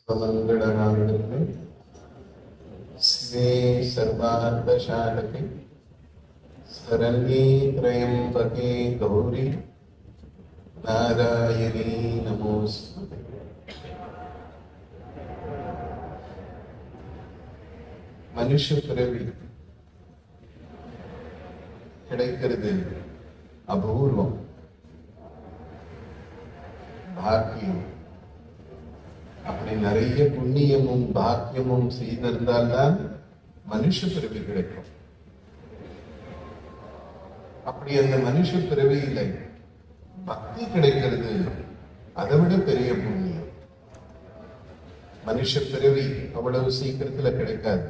सर्वमङ्गलमाङ्गल्ये शिवे सर्वार्थसाधके शरण्ये त्र्यम्बके गौरी नारायणी नमोस्तुते. மனுஷ பிறவி கிடைக்கிறது அபூர்வம், பாக்கியம். அப்படி நிறைய புண்ணியமும் பாக்கியமும் செய்திருந்தால்தான் மனுஷ பிறவி கிடைக்கும். அப்படி அந்த மனுஷ பிறவியில பக்தி கிடைக்கிறது அதை விட பெரிய புண்ணியம். மனுஷ பிறவி அவ்வளவு சீக்கிரத்துல கிடைக்காது.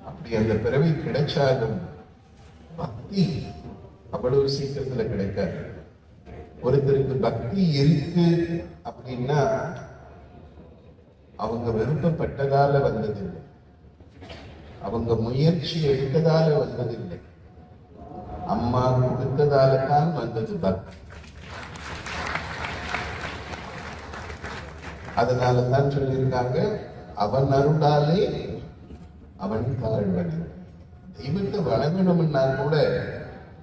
அப்படி அந்த பிறவி கிடைச்சாலும் பக்தி அவ்வளவு சீக்கிரத்துல கிடைக்காது. ஒருத்தருக்கு பக்தி இருக்கு அப்படின்னா அவங்க விருப்பப்பட்டதால வந்ததில்லை, அவங்க முயற்சி எடுத்ததால வந்ததில்லை, அம்மா கொடுத்ததால தான் வந்தது பக்தி. அதனாலதான் சொல்லியிருக்காங்க, அவன் அருளாலே அவன் தாழ்வன். தெய்வத்தை வணங்கணும்னா கூட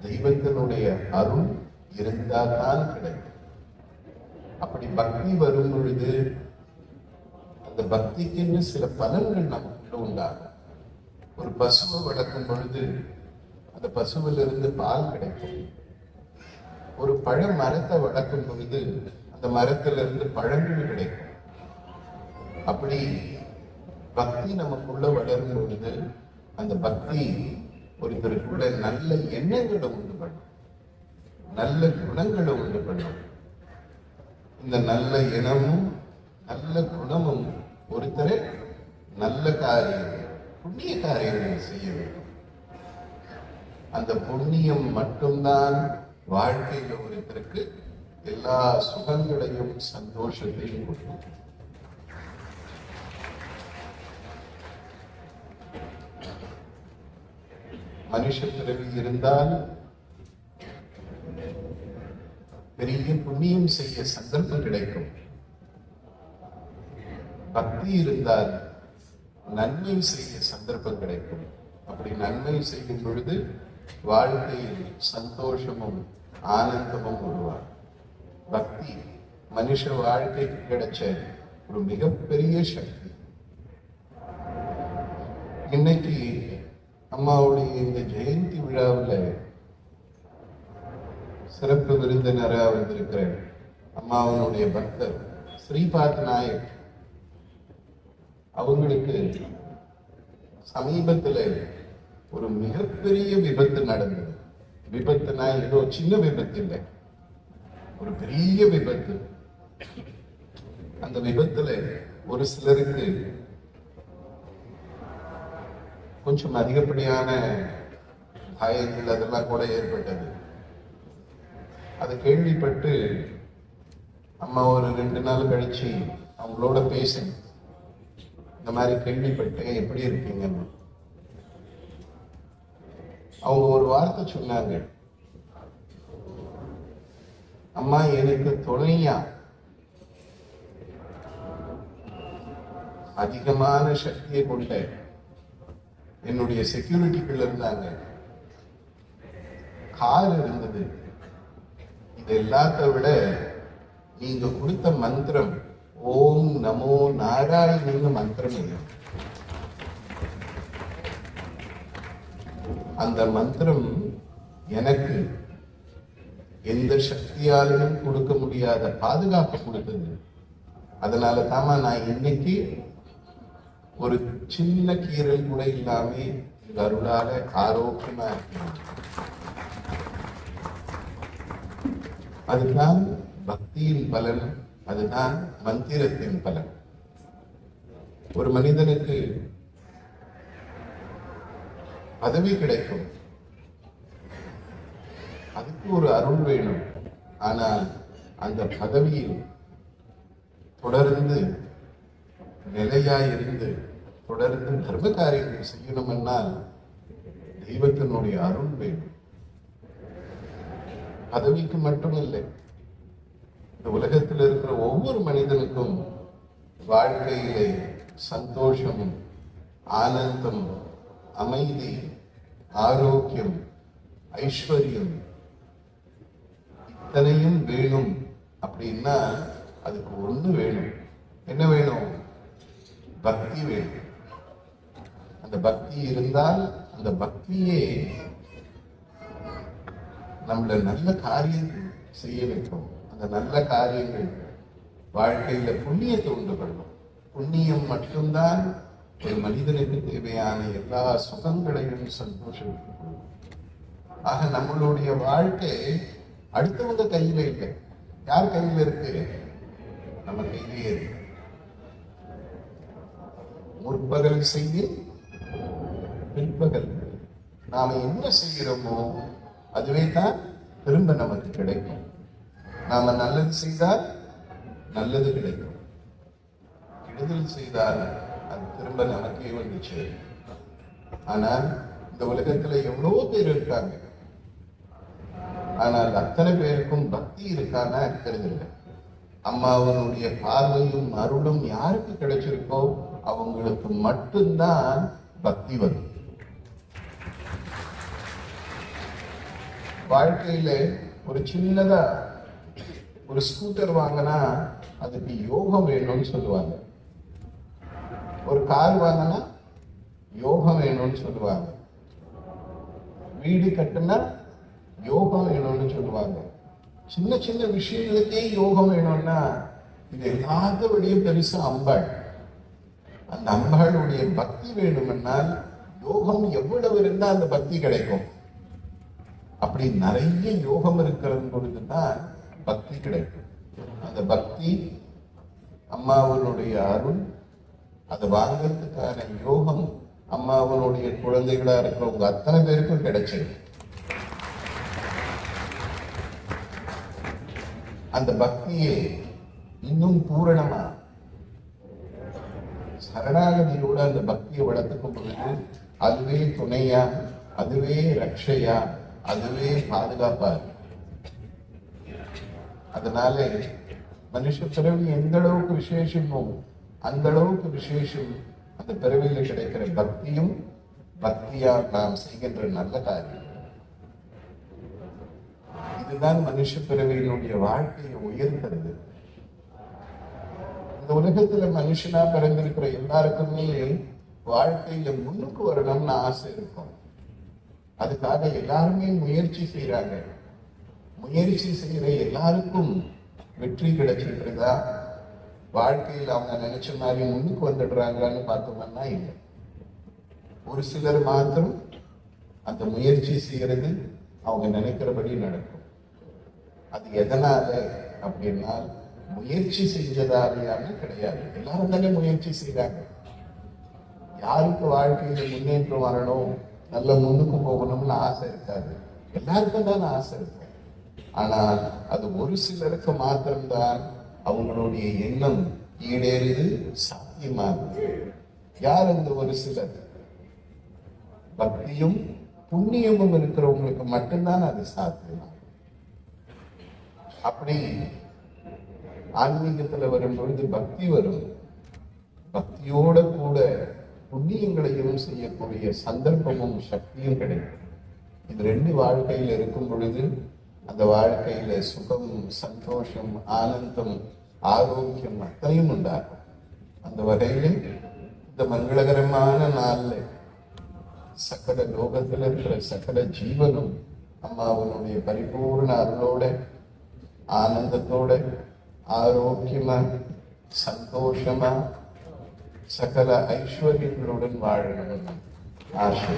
தெய்வத்தினுடைய அருள் இருந்தால்தான் கிடைக்கும். அப்படி பக்தி வரும் பொழுது அந்த பக்திக்குன்னு சில பலன்கள் நமக்கு உண்டாகும். ஒரு பசுவை வளர்க்கும் பொழுது அந்த பசுவிலிருந்து பால் கிடைக்கும். ஒரு பழ மரத்தை வளர்க்கும் பொழுது அந்த மரத்திலிருந்து பழங்கள் கிடைக்கும். அப்படி பக்தி நமக்குள்ள வளரும் பொழுது அந்த பக்தி ஒருத்தருக்குள்ள நல்ல எண்ணங்களை உண்டு பண்ணும், நல்ல குணங்களை உண்டு பண்ணும். இந்த நல்ல எண்ணமும் நல்ல குணமும் ஒருத்தரை நல்ல காரியங்கள், புண்ணிய காரியங்களை செய்ய வேண்டும். அந்த புண்ணியம் மட்டும்தான் வாழ்க்கையில ஒருத்தருக்கு எல்லா சுகங்களையும் சந்தோஷத்தையும் கொடுக்கும். மனுஷ பிறவி இருந்தால் பெரிய புண்ணியம் செய்ய சந்தர்ப்பம் கிடைக்கும். பக்தி இருந்தால் நன்மை செய்ய சந்தர்ப்பம் கிடைக்கும். அப்படி நன்மை செய்யும் பொழுது வாழ்க்கையில் சந்தோஷமும் ஆனந்தமும் உருவாகும். பக்தி மனுஷ வாழ்க்கைக்கு கிடைச்ச ஒரு மிகப்பெரிய சக்தி. இன்னைக்கு அம்மாவுடைய இந்த ஜெயந்தி விழாவில் சிறப்பு விருந்தினராக வந்திருக்கிற அம்மாவனுடைய பக்தர் ஸ்ரீபாத் நாயக் அவங்களுக்கு சமீபத்தில் ஒரு மிகப்பெரிய விபத்து நடந்தது. விபத்துனா ஏதோ சின்ன விபத்து இல்லை, ஒரு பெரிய விபத்து. அந்த விபத்துல ஒரு சிலருக்கு கொஞ்சம் அதிகப்படியான காயங்கள் அதெல்லாம் கூட ஏற்பட்டது. அதை கேள்விப்பட்டு அம்மா ஒரு 2 நாள் கழிச்சு அவங்களோட பேசணும், இந்த மாதிரி கேள்விப்பட்டேன், எப்படி இருக்கீங்கன்னு. அவங்க ஒரு வார்த்தை சொன்னாங்க, அம்மா எனக்கு துணையா அதிகமான சக்தியை கொண்ட என்னுடைய செக்யூரிட்டிகள் இருந்தாங்க, கார் இருந்தது. இது எல்லாத்த விட நீங்க கொடுத்த மந்திரம் ஓம் நமோ நாராயணன்னு மந்திரம் இல்லை. அந்த மந்திரம் எனக்கு எந்த சக்தியாலையும் கொடுக்க முடியாத பாதுகாப்பு கொடுத்தது. அதனால தாமா நான் இன்னைக்கு ஒரு சின்ன கீரல் கூட இல்லாம அருளால ஆரோக்கியமா இருக்கேன். அதுதான் பக்தியின் பலன், அதுதான் மந்திரத்தின் பலன். ஒரு மனிதனுக்கு பதவி கிடைக்கும், அதுக்கு ஒரு அருள் வேணும். ஆனால் அந்த பதவியில் தொடர்ந்து நிலையாயிருந்து தொடர்ந்து தர்ம காரியங்கள் செய்யணும்னால் தெய்வத்தினுடைய அருள் வேணும். பதவிக்கு மட்டும் இல்லை, இந்த உலகத்தில் இருக்கிற ஒவ்வொரு மனிதனுக்கும் வாழ்க்கையிலே சந்தோஷம், ஆனந்தம், அமைதி, ஆரோக்கியம், ஐஸ்வர்யம் இத்தனையும் வேணும் அப்படின்னா அதுக்கு ஒண்ணு வேணும். என்ன வேணும்? பக்தி வேணும். அந்த பக்தி இருந்தால் அந்த பக்தியே நம்மள நல்ல காரியம் செய்ய வைக்கும். அந்த நல்ல காரியங்கள் வாழ்க்கையில புண்ணியத்தை உண்டு பண்ணும். புண்ணியம் மட்டும்தான் ஒரு மனிதனுக்கு தேவையான எல்லா சுகங்களையும் சந்தோஷம். ஆக நம்மளுடைய வாழ்க்கை அடுத்தவங்க கையில இல்லை. யார் கையில இருக்கு? நம்ம கையிலேயே இருக்கு. முற்பகல் செய்தி பிற்பகல். நாம என்ன செய்கிறோமோ அதுவே தான் திரும்ப நமக்கு கிடைக்கும். நாம நல்லது செய்தால் நல்லது கிடைக்கும், கெடுதல் செய்தால் அது திரும்ப நமக்கே வந்துச்சு. ஆனால் இந்த உலகத்துல எவ்வளவோ பேர் இருக்காங்க, ஆனால் அத்தனை பேருக்கும் பக்தி இருக்கானா இருக்கிறது இல்லை. அம்மாவனுடைய பார்வையும் அருளும் யாருக்கு கிடைச்சிருக்கோ அவங்களுக்கு மட்டும்தான் பக்தி வரும். வாழ்க்கையில ஒரு சின்னதா ஒரு ஸ்கூட்டர் வாங்கினா அதுக்கு யோகம் வேணும்னு சொல்லுவாங்க. ஒரு கார் வாங்கினா யோகம் வேணும்னு சொல்லுவாங்க. வீடு கட்டுனா யோகம் வேணும்னு சொல்லுவாங்க. சின்ன சின்ன விஷயங்களுக்கே யோகம் வேணும்னா இது எல்லாத்தையும் பெருசா அம்பாள். அந்த அம்பாளுடைய பக்தி வேணும்னால் யோகம் எவ்வளவு இருந்தா அந்த பக்தி கிடைக்கும். அப்படி நிறைய யோகம் இருக்கிறது பொழுதுதான் பக்தி கிடைக்கும். அந்த பக்தி அம்மாவனுடைய அருள், அதை வாங்கிறதுக்கான யோகம் அம்மாவனுடைய குழந்தைகளா இருக்கிறவங்க அத்தனை பேருக்கும் கிடைச்சது. அந்த பக்தியை இன்னும் பூரணமா சரணாகதியோட அந்த பக்தியை வளர்த்துக்கும் பொழுது அதுவே துணையா, அதுவே ரட்சையா, அதுவே பாதுகாப்பா. அதனால மனுஷ பிறவி எந்த அளவுக்கு விசேஷமோ அந்த அளவுக்கு விசேஷம் அந்த பிறவியில் கிடைக்கிற பக்தியும், பக்தியா நாம் செய்கின்ற நல்ல காரியம். இதுதான் மனுஷ பிறவியினுடைய வாழ்க்கையை உயர்த்துறது. இந்த உலகத்துல மனுஷனா பிறந்திருக்கிற எல்லாருக்குமே வாழ்க்கையில முன்னுக்கு வரணும்னு ஆசை இருக்கும். அதுக்காக எல்லாருமே முயற்சி செய்யறாங்க. முயற்சி செய்யற எல்லாருக்கும் வெற்றி கிடைச்சிருக்கிறதா? வாழ்க்கையில் அவங்க நினைச்ச மாதிரி முன்னுக்கு வந்துடுறாங்களான்னு பார்த்தோம்னா இல்லை. ஒரு சிலர் மாத்திரம் அந்த முயற்சி செய்யறது அவங்க நினைக்கிறபடி நடக்கும். அது எதனால அப்படின்னா முயற்சி செஞ்சதாலேயான்னு கிடையாது. எல்லாரும் தானே முயற்சி செய்யறாங்க. யாருக்கு வாழ்க்கையில முன்னேற்றம் வரணும், நல்ல முன்னுக்கு போகணும்னு ஆசை இருக்காது. எல்லாருக்கும் தானே ஆசை இருக்கு. ஆனால் அது ஒரு சிலருக்கு மாத்திரம்தான் அவங்களுடைய எண்ணம் ஈடேறுது, சாத்தியமாகுது. யார் அந்த ஒரு சிலர்? பக்தியும் புண்ணியமும் இருக்கிறவங்களுக்கு மட்டும்தான் அது சாத்தியம். அப்படி ஆன்மீகத்துல வரும் பொழுது பக்தி வரும். பக்தியோட கூட புண்ணியங்களையும் செய்யக்கூடிய சந்தர்ப்பமும் சக்தியும் கிடைக்கும். இது ரெண்டு வாழ்க்கையில இருக்கும் பொழுது அந்த வாழ்க்கையில சுகம், சந்தோஷம், ஆனந்தம், ஆரோக்கியம் அத்தனையும் உண்டாகும். அந்த வகையில இந்த மங்களகரமான நாள்ல சகல லோகத்துல இருக்கிற சகல ஜீவனும் அம்மாவனுடைய பரிபூர்ண அருளோட, ஆனந்தத்தோட, ஆரோக்கியமா, சந்தோஷமா, சகல ஐஸ்வர்யங்களுடன் வாழணும் ஆசை.